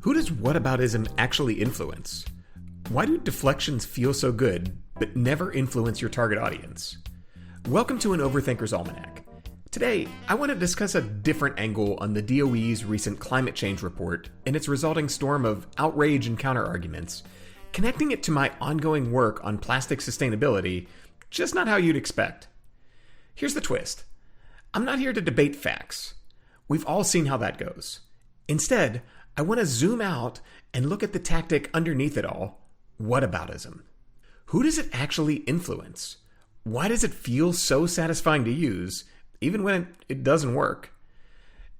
Who does whataboutism actually influence? Why do deflections feel so good, but never influence your target audience? Welcome to an Overthinker's Almanac. Today, I want to discuss a different angle on the DOE's recent climate change report and its resulting storm of outrage and counterarguments, connecting it to my ongoing work on plastic sustainability, just not how you'd expect. Here's the twist. I'm not here to debate facts. We've all seen how that goes. Instead, I want to zoom out and look at the tactic underneath it all, whataboutism. Who does it actually influence? Why does it feel so satisfying to use, even when it doesn't work?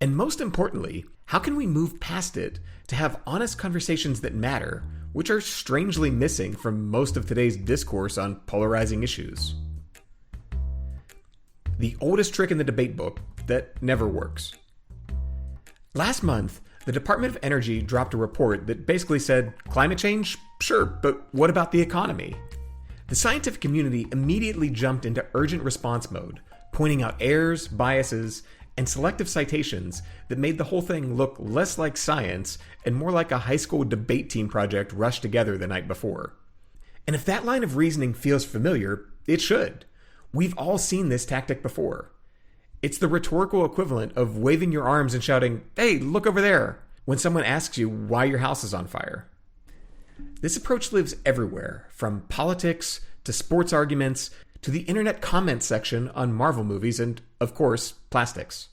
And most importantly, how can we move past it to have honest conversations that matter, which are strangely missing from most of today's discourse on polarizing issues? The oldest trick in the debate book that never works. Last month, the Department of Energy dropped a report that basically said, climate change? Sure, but what about the economy? The scientific community immediately jumped into urgent response mode, pointing out errors, biases, and selective citations that made the whole thing look less like science and more like a high school debate team project rushed together the night before. And if that line of reasoning feels familiar, it should. We've all seen this tactic before. It's the rhetorical equivalent of waving your arms and shouting, "Hey, look over there," when someone asks you why your house is on fire. This approach lives everywhere, from politics to sports arguments to the internet comment section on Marvel movies and, of course, plastics.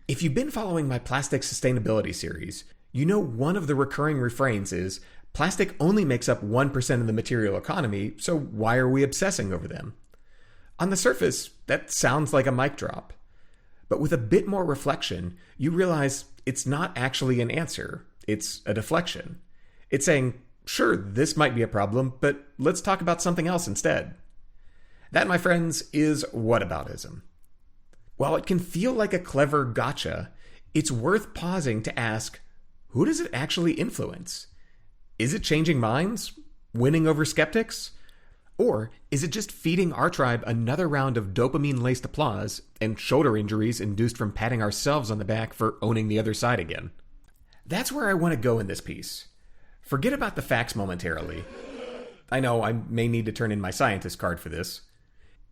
If you've been following my plastic sustainability series, you know one of the recurring refrains is, plastic only makes up 1% of the material economy, so why are we obsessing over them? On the surface, that sounds like a mic drop. But with a bit more reflection, you realize it's not actually an answer. It's a deflection. It's saying, sure, this might be a problem, but let's talk about something else instead. That, my friends, is whataboutism. While it can feel like a clever gotcha, it's worth pausing to ask, who does it actually influence? Is it changing minds? Winning over skeptics? Or is it just feeding our tribe another round of dopamine-laced applause and shoulder injuries induced from patting ourselves on the back for owning the other side again? That's where I want to go in this piece. Forget about the facts momentarily. I know I may need to turn in my scientist card for this.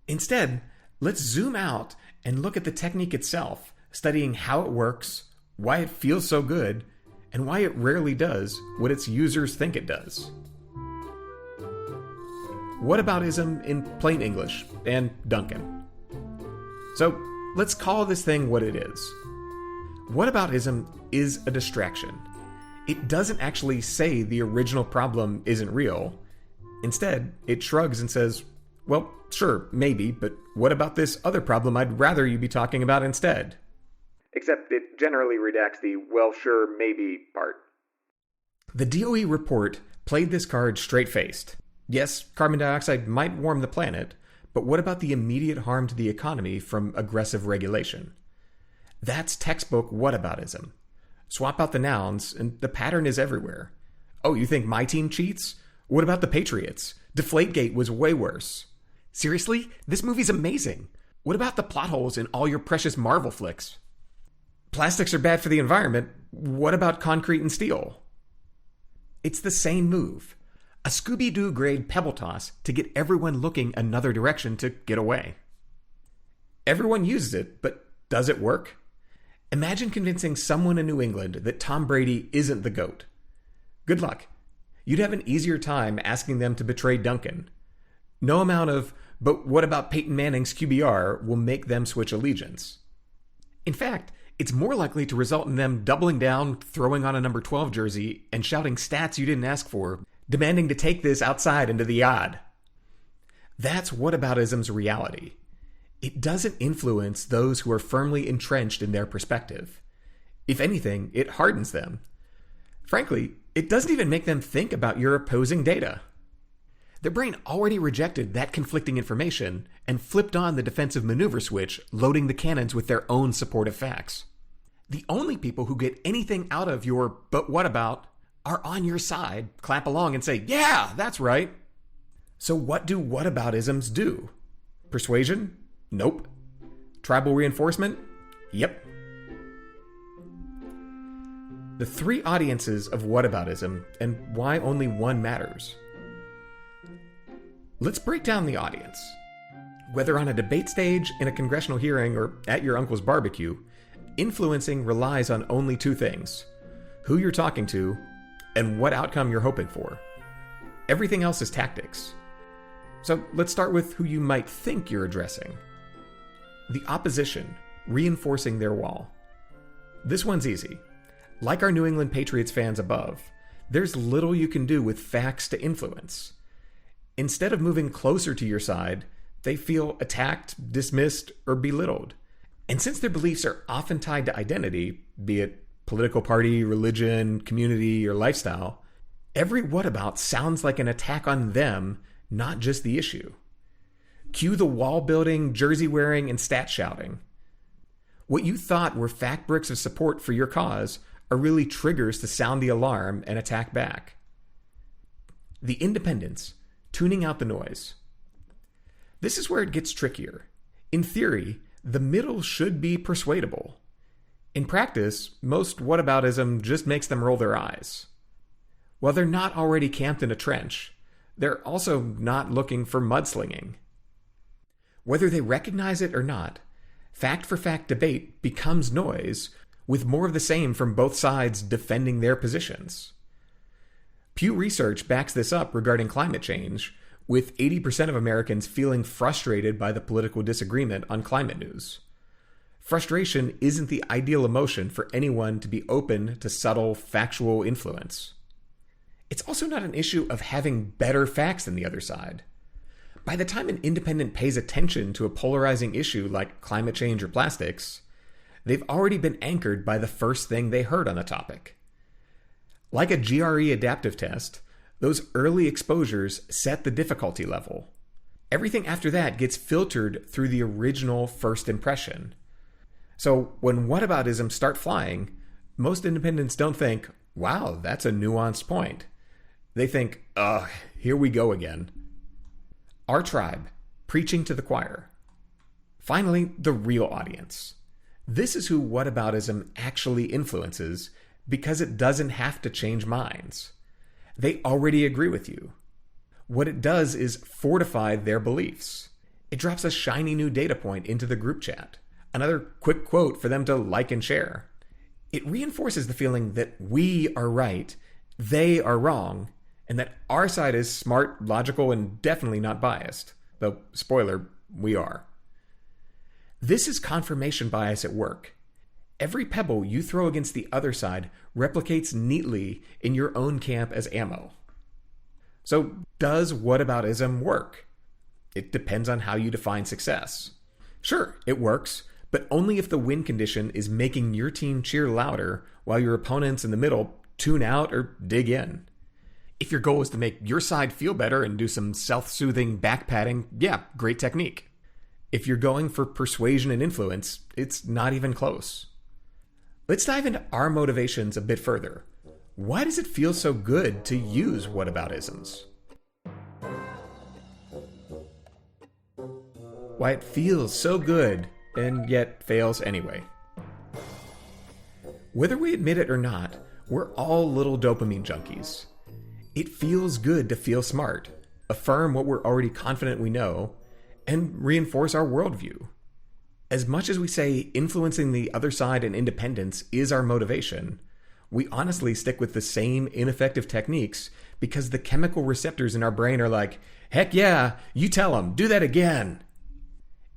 Instead, let's zoom out and look at the technique itself, studying how it works, why it feels so good, and why it rarely does what its users think it does. Whataboutism in plain English, and Duncan. So, let's call this thing what it is. Whataboutism is a distraction. It doesn't actually say the original problem isn't real. Instead, it shrugs and says, well, sure, maybe, but what about this other problem I'd rather you be talking about instead? Except it generally redacts the, well, sure, maybe part. The DOE report played this card straight-faced. Yes, carbon dioxide might warm the planet, but what about the immediate harm to the economy from aggressive regulation? That's textbook whataboutism. Swap out the nouns, and the pattern is everywhere. Oh, you think my team cheats? What about the Patriots? Deflategate was way worse. Seriously? This movie's amazing. What about the plot holes in all your precious Marvel flicks? Plastics are bad for the environment. What about concrete and steel? It's the same move. A Scooby-Doo grade pebble toss to get everyone looking another direction to get away. Everyone uses it, but does it work? Imagine convincing someone in New England that Tom Brady isn't the GOAT. Good luck. You'd have an easier time asking them to betray Duncan. No amount of, but what about Peyton Manning's QBR will make them switch allegiance. In fact, it's more likely to result in them doubling down, throwing on a number 12 jersey, and shouting stats you didn't ask for, demanding to take this outside into the yard. That's whataboutism's reality. It doesn't influence those who are firmly entrenched in their perspective. If anything, it hardens them. Frankly, it doesn't even make them think about your opposing data. Their brain already rejected that conflicting information and flipped on the defensive maneuver switch, loading the cannons with their own supportive facts. The only people who get anything out of your "but what about" are on your side, clap along and say, yeah, that's right. So what do whataboutisms do? Persuasion? Nope. Tribal reinforcement? Yep. The three audiences of whataboutism and why only one matters. Let's break down the audience. Whether on a debate stage, in a congressional hearing, or at your uncle's barbecue, influencing relies on only two things: who you're talking to and what outcome you're hoping for. Everything else is tactics. So let's start with who you might think you're addressing. The opposition, reinforcing their wall. This one's easy. Like our New England Patriots fans above, there's little you can do with facts to influence. Instead of moving closer to your side, they feel attacked, dismissed, or belittled. And since their beliefs are often tied to identity, be it political party, religion, community, or lifestyle, every whatabout sounds like an attack on them, not just the issue. Cue the wall-building, jersey-wearing, and stat-shouting. What you thought were fact bricks of support for your cause are really triggers to sound the alarm and attack back. The independents, tuning out the noise. This is where it gets trickier. In theory, the middle should be persuadable. In practice, most whataboutism just makes them roll their eyes. While they're not already camped in a trench, they're also not looking for mudslinging. Whether they recognize it or not, fact-for-fact debate becomes noise, with more of the same from both sides defending their positions. Pew Research backs this up regarding climate change, with 80% of Americans feeling frustrated by the political disagreement on climate news. Frustration isn't the ideal emotion for anyone to be open to subtle, factual influence. It's also not an issue of having better facts than the other side. By the time an independent pays attention to a polarizing issue like climate change or plastics, they've already been anchored by the first thing they heard on the topic. Like a GRE adaptive test, those early exposures set the difficulty level. Everything after that gets filtered through the original first impression. So when whataboutism start flying, most independents don't think, wow, that's a nuanced point. They think, ugh, here we go again. Our tribe, preaching to the choir. Finally, the real audience. This is who whataboutism actually influences because it doesn't have to change minds. They already agree with you. What it does is fortify their beliefs. It drops a shiny new data point into the group chat, another quick quote for them to like and share. It reinforces the feeling that we are right, they are wrong, and that our side is smart, logical, and definitely not biased. Though, spoiler, we are. This is confirmation bias at work. Every pebble you throw against the other side replicates neatly in your own camp as ammo. So, does whataboutism work? It depends on how you define success. Sure, it works, but only if the win condition is making your team cheer louder while your opponents in the middle tune out or dig in. If your goal is to make your side feel better and do some self-soothing back patting, yeah, great technique. If you're going for persuasion and influence, it's not even close. Let's dive into our motivations a bit further. Why does it feel so good to use whataboutisms? Why it feels so good and yet fails anyway. Whether we admit it or not, we're all little dopamine junkies. It feels good to feel smart, affirm what we're already confident we know, and reinforce our worldview. As much as we say influencing the other side and independence is our motivation, we honestly stick with the same ineffective techniques because the chemical receptors in our brain are like, heck yeah, you tell them, do that again.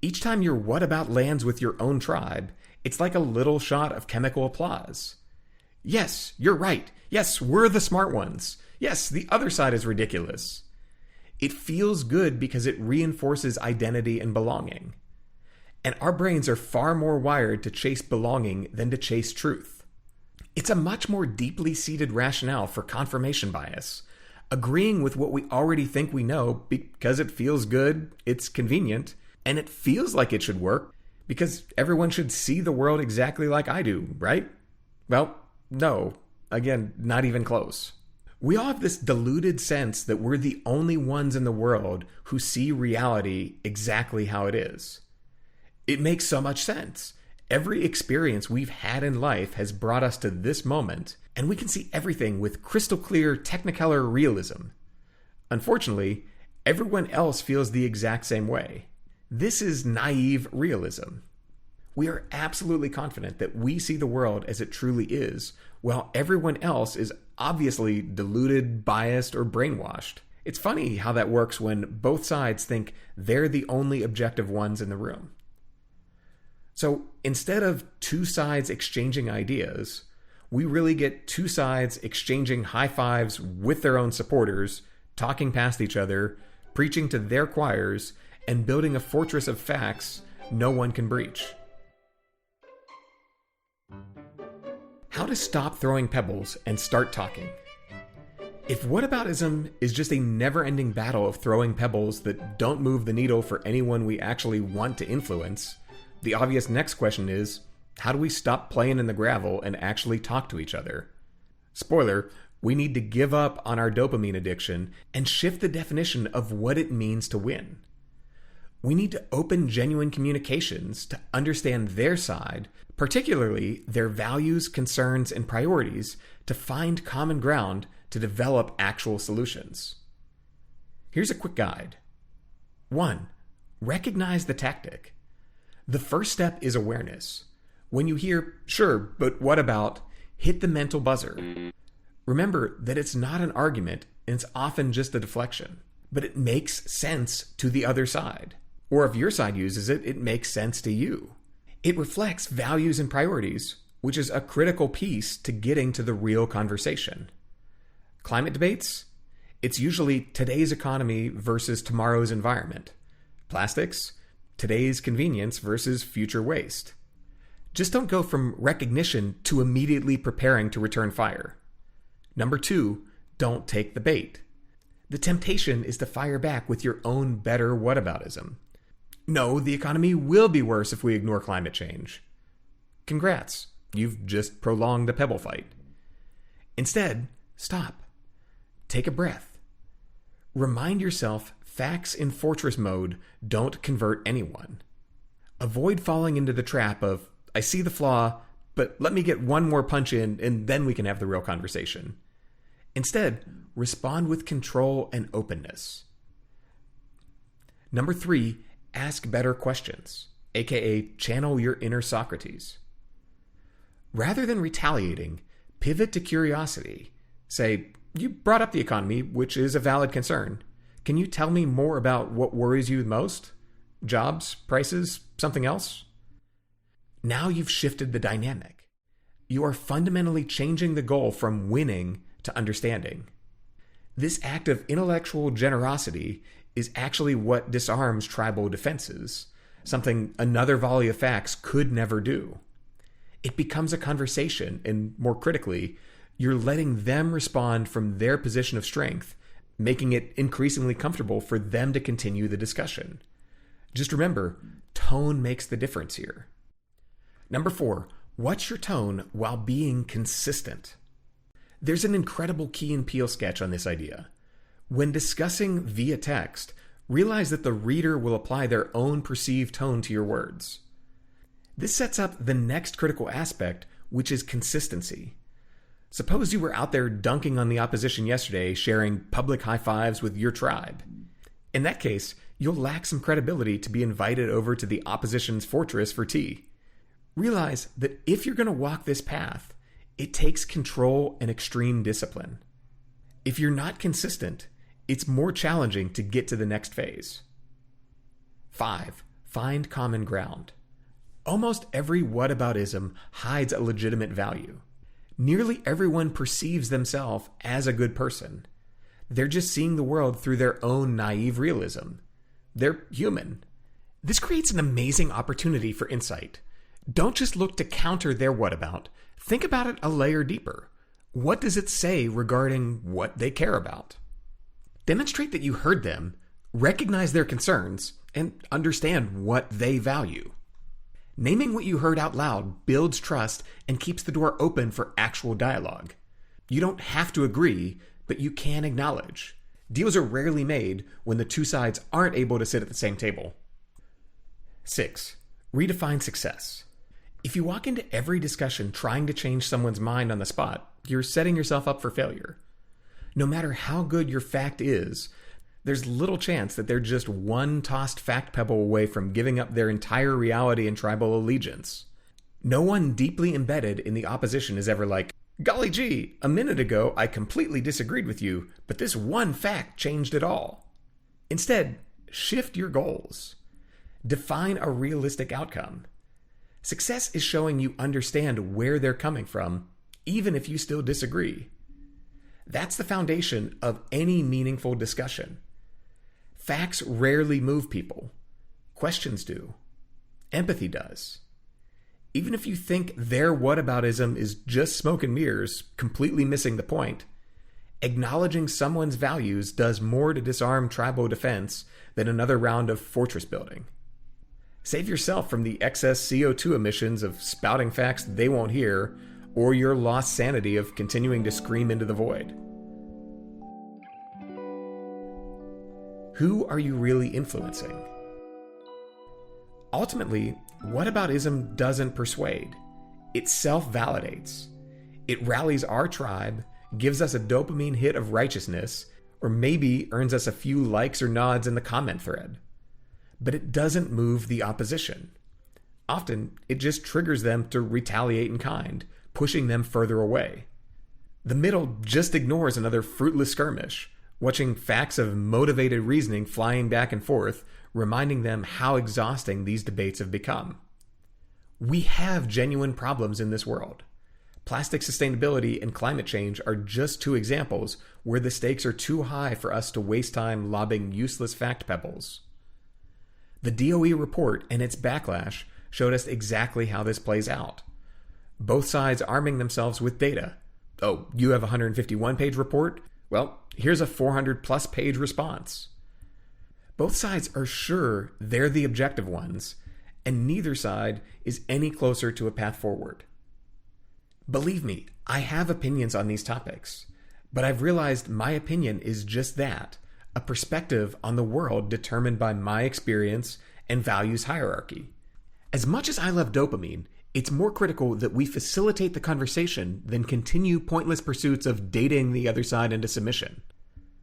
Each time your whatabout lands with your own tribe, it's like a little shot of chemical applause. Yes, you're right. Yes, we're the smart ones. Yes, the other side is ridiculous. It feels good because it reinforces identity and belonging. And our brains are far more wired to chase belonging than to chase truth. It's a much more deeply seated rationale for confirmation bias, agreeing with what we already think we know because it feels good, it's convenient, and it feels like it should work because everyone should see the world exactly like I do, right? Well, no. Again, not even close. We all have this deluded sense that we're the only ones in the world who see reality exactly how it is. It makes so much sense. Every experience we've had in life has brought us to this moment, and we can see everything with crystal clear technicolor realism. Unfortunately, everyone else feels the exact same way. This is naive realism. We are absolutely confident that we see the world as it truly is, while everyone else is obviously deluded, biased, or brainwashed. It's funny how that works when both sides think they're the only objective ones in the room. So instead of two sides exchanging ideas, we really get two sides exchanging high fives with their own supporters, talking past each other, preaching to their choirs, and building a fortress of facts no one can breach. How to stop throwing pebbles and start talking. If whataboutism is just a never-ending battle of throwing pebbles that don't move the needle for anyone we actually want to influence, the obvious next question is, how do we stop playing in the gravel and actually talk to each other? Spoiler, we need to give up on our dopamine addiction and shift the definition of what it means to win. We need to open genuine communications to understand their side, particularly their values, concerns, and priorities, to find common ground to develop actual solutions. Here's a quick guide. 1. Recognize the tactic. The first step is awareness. When you hear, "Sure, but what about?" hit the mental buzzer. Remember that it's not an argument and it's often just a deflection, but it makes sense to the other side. Or if your side uses it, it makes sense to you. It reflects values and priorities, which is a critical piece to getting to the real conversation. Climate debates? It's usually today's economy versus tomorrow's environment. Plastics? Today's convenience versus future waste. Just don't go from recognition to immediately preparing to return fire. Number 2, don't take the bait. The temptation is to fire back with your own better whataboutism. No, the economy will be worse if we ignore climate change. Congrats, you've just prolonged a pebble fight. Instead, stop. Take a breath. Remind yourself facts in fortress mode don't convert anyone. Avoid falling into the trap of, I see the flaw, but let me get one more punch in and then we can have the real conversation. Instead, respond with control and openness. Number 3, ask better questions, aka channel your inner Socrates. Rather than retaliating, pivot to curiosity. Say, you brought up the economy, which is a valid concern. Can you tell me more about what worries you most? Jobs, prices, something else? Now you've shifted the dynamic. You are fundamentally changing the goal from winning to understanding. This act of intellectual generosity is actually what disarms tribal defenses, something another volley of facts could never do. It becomes a conversation, and more critically, you're letting them respond from their position of strength, making it increasingly comfortable for them to continue the discussion. Just remember, tone makes the difference here. Number 4, watch your tone while being consistent. There's an incredible Key and Peele sketch on this idea. When discussing via text, realize that the reader will apply their own perceived tone to your words. This sets up the next critical aspect, which is consistency. Suppose you were out there dunking on the opposition yesterday, sharing public high fives with your tribe. In that case, you'll lack some credibility to be invited over to the opposition's fortress for tea. Realize that if you're going to walk this path, it takes control and extreme discipline. If you're not consistent, it's more challenging to get to the next phase. 5, find common ground. Almost every whataboutism hides a legitimate value. Nearly everyone perceives themselves as a good person. They're just seeing the world through their own naive realism. They're human. This creates an amazing opportunity for insight. Don't just look to counter their whatabout. Think about it a layer deeper. What does it say regarding what they care about? Demonstrate that you heard them, recognize their concerns, and understand what they value. Naming what you heard out loud builds trust and keeps the door open for actual dialogue. You don't have to agree, but you can acknowledge. Deals are rarely made when the two sides aren't able to sit at the same table. 6, redefine success. If you walk into every discussion trying to change someone's mind on the spot, you're setting yourself up for failure. No matter how good your fact is, there's little chance that they're just one tossed fact pebble away from giving up their entire reality and tribal allegiance. No one deeply embedded in the opposition is ever like, "Golly gee, a minute ago I completely disagreed with you, but this one fact changed it all." Instead, shift your goals. Define a realistic outcome. Success is showing you understand where they're coming from, even if you still disagree. That's the foundation of any meaningful discussion. Facts rarely move people. Questions do. Empathy does. Even if you think their whataboutism is just smoke and mirrors, completely missing the point, acknowledging someone's values does more to disarm tribal defense than another round of fortress building. Save yourself from the excess CO2 emissions of spouting facts they won't hear, or your lost sanity of continuing to scream into the void. Who are you really influencing? Ultimately, whataboutism doesn't persuade. It self-validates. It rallies our tribe, gives us a dopamine hit of righteousness, or maybe earns us a few likes or nods in the comment thread. But it doesn't move the opposition. Often, it just triggers them to retaliate in kind, pushing them further away. The middle just ignores another fruitless skirmish, watching facts of motivated reasoning flying back and forth, reminding them how exhausting these debates have become. We have genuine problems in this world. Plastic sustainability and climate change are just two examples where the stakes are too high for us to waste time lobbing useless fact pebbles. The DOE report and its backlash showed us exactly how this plays out. Both sides arming themselves with data. Oh, you have a 151-page report? Well, here's a 400-plus page response. Both sides are sure they're the objective ones, and neither side is any closer to a path forward. Believe me, I have opinions on these topics, but I've realized my opinion is just that, a perspective on the world determined by my experience and values hierarchy. As much as I love dopamine, it's more critical that we facilitate the conversation than continue pointless pursuits of dating the other side into submission.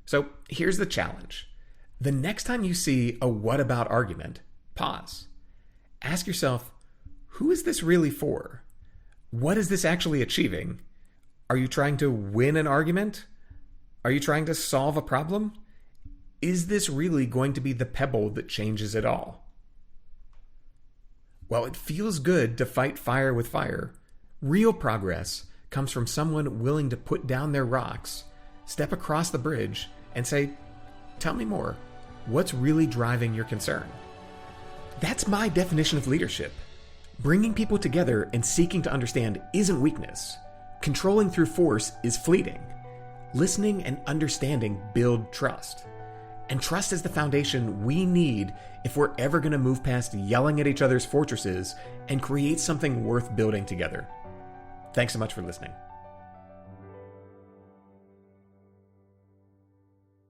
So here's the challenge. The next time you see a what about argument, pause. Ask yourself, who is this really for? What is this actually achieving? Are you trying to win an argument? Are you trying to solve a problem? Is this really going to be the pebble that changes it all? While it feels good to fight fire with fire, real progress comes from someone willing to put down their rocks, step across the bridge, and say, "Tell me more. What's really driving your concern?" That's my definition of leadership. Bringing people together and seeking to understand isn't weakness. Controlling through force is fleeting. Listening and understanding build trust. And trust is the foundation we need if we're ever going to move past yelling at each other's fortresses and create something worth building together. Thanks so much for listening.